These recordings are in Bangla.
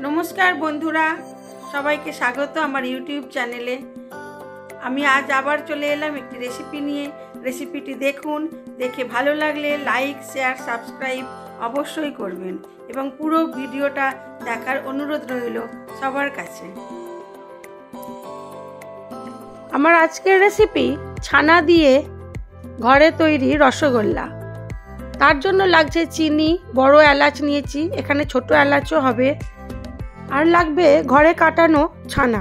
नमस्कार बंधुरा सबाइके स्वागत आमार यूट्यूब चैनेले। आमी आज आबार चले एलाम एकटी रेसिपि निये। रेसिपिटी देखुन, देखे भालो लागले लाइक शेयर सबस्क्राइब अवश्यई करबेन एबं पुरो भिडियोटा देखार अनुरोध रइल सबार काछे। आमार आजकेर रेसिपि छाना दिए घरे तैरी रसगोल्ला। तार जोन्नो लागछे चीनी, बड़ो एलाच नियेछि, एखाने छोटो एलाचो हबे, और लागबे घरे काटानो छाना।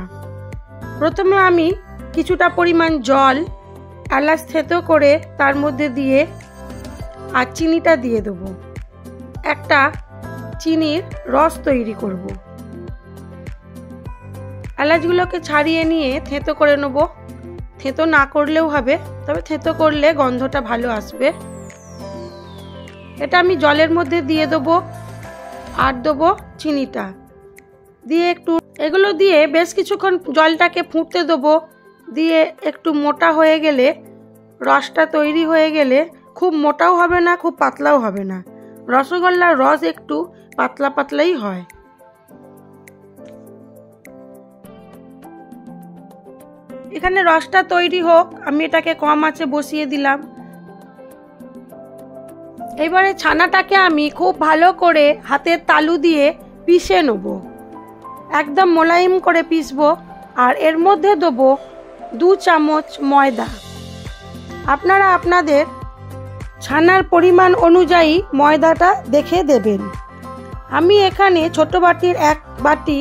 प्रथमे आमी किछुटा परिमाण जल एलाच थेतो करे तार मध्य दिए आर चीनीटा दिए देबो। एकटा चीनीर रस तैरी करब। एलाचगुलोके छाड़िए निये थेतो करे नेब। थेतो ना करलेও হবে, তবে থেতো করলে গন্ধটা ভালো আসবে। এটা আমি জলের মধ্যে দিয়ে দেব আর দেব চিনিটা দিয়ে একটু এগুলো দিয়ে বেশ কিছুক্ষণ জলটাকে ফুটতে দেব। দিয়ে একটু মোটা হয়ে গেলে রসটা তৈরি হয়ে গেলে খুব মোটাও হবে না খুব পাতলাও হবে না। রসগোল্লার রস একটু পাতলা পাতলাই হয়। এখানে রসটা তৈরি হোক, আমি এটাকে কম আঁচে বসিয়ে দিলাম। এবারে ছানাটাকে আমি খুব ভালো করে হাতের তালু দিয়ে পিষে নেব। একদম মোলায়েম করে পিষবো আর এর মধ্যে দেব 2 চামচ ময়দা। আপনারা আপনাদের ছানার পরিমাণ অনুযায়ী ময়দাটা দেখে দেবেন। আমি এখানে ছোট বাটির 1 বাটি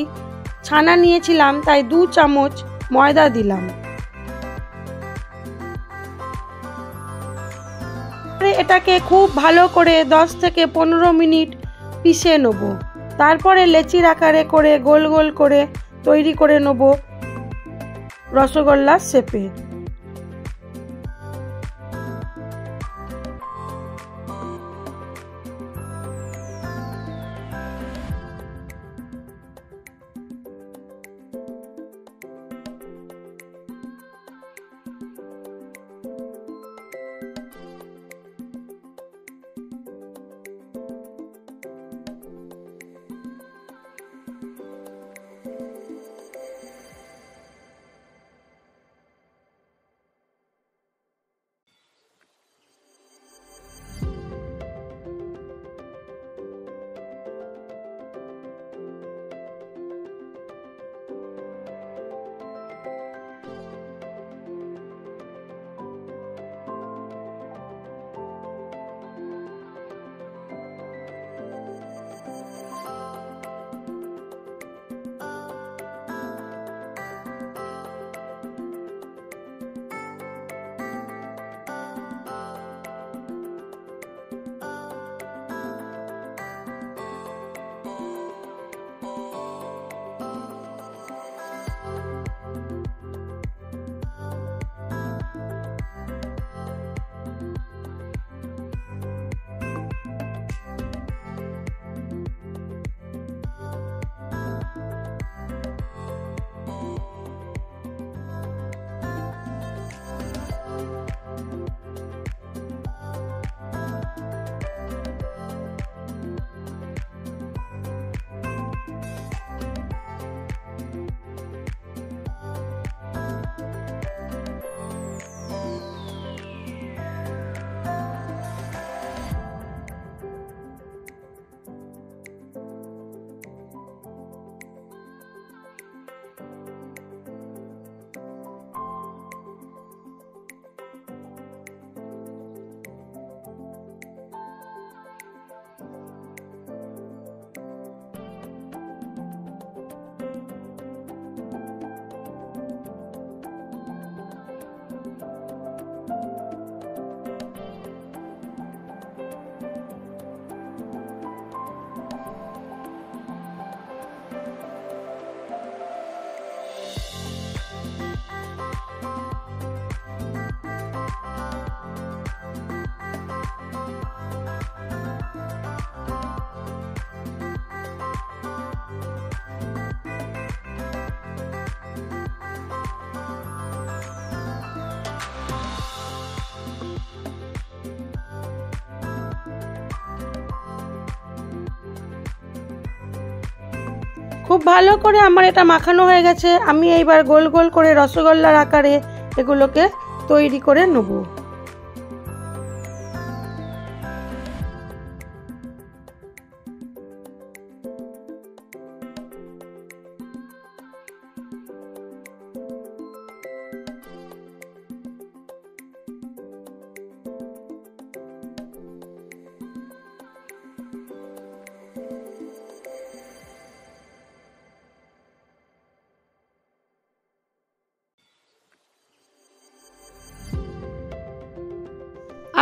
ছানা নিয়েছিলাম, তাই 2 চামচ ময়দা দিলাম। এটাকে খুব ভালো করে 10 থেকে 15 মিনিট পিষে নেব। তারপরে লেচির আকারে করে গোল গোল করে তৈরি করে নেব রসগোল্লার শেপে। খুব ভালো করে আমার এটা মাখানো হয়ে গেছে। আমি এইবার গোল গোল করে রসগোল্লার আকারে এগুলোকে তৈরি করে নেব।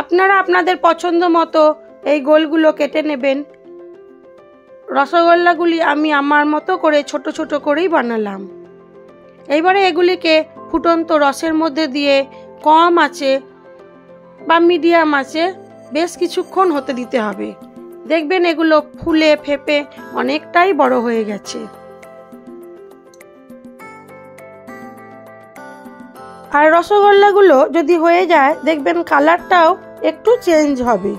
আপনারা আপনাদের পছন্দ মতো এই গোলগুলো কেটে নেবেন। রসগোল্লাগুলি আমি আমার মতো করে ছোট ছোট করেই বানালাম। এইবারে এগুলিকে ফুটন্ত রসের মধ্যে দিয়ে কম আঁচে বা মিডিয়াম আঁচে বেশ কিছুক্ষণ হতে দিতে হবে। দেখবেন এগুলো ফুলে ফেপে অনেকটাই বড় হয়ে গেছে। আর রসগোল্লাগুলো যদি হয়ে যায় দেখবেন কালারটাও একটু চেঞ্জ হবে।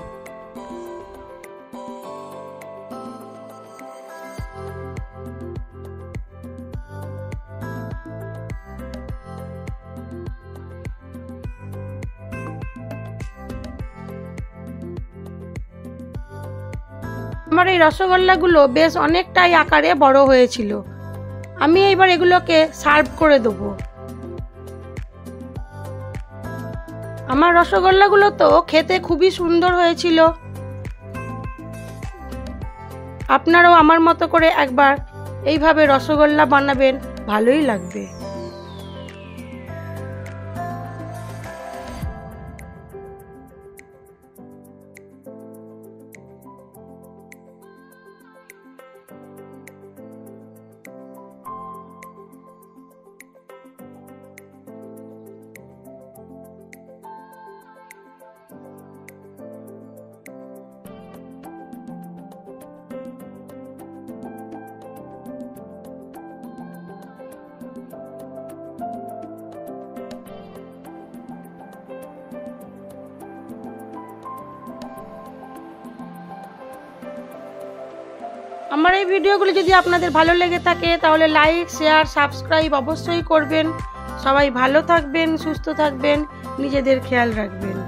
আমার এই রসগোল্লাগুলো বেশ অনেকটাই আকারে বড় হয়েছিল। আমি এইবার এগুলোকে সার্ভ করে দেবো। আমার রসগোল্লাগুলো তো খেতে খুবই সুন্দর হয়েছিল। আপনারাও আমার মতো করে একবার এইভাবে রসগোল্লা বানাবেন, ভালোই লাগবে। আমার এই ভিডিওগুলো যদি আপনাদের ভালো লেগে থাকে তাহলে লাইক, শেয়ার, সাবস্ক্রাইব অবশ্যই করবেন। সবাই ভালো থাকবেন, সুস্থ থাকবেন, নিজেদের খেয়াল রাখবেন।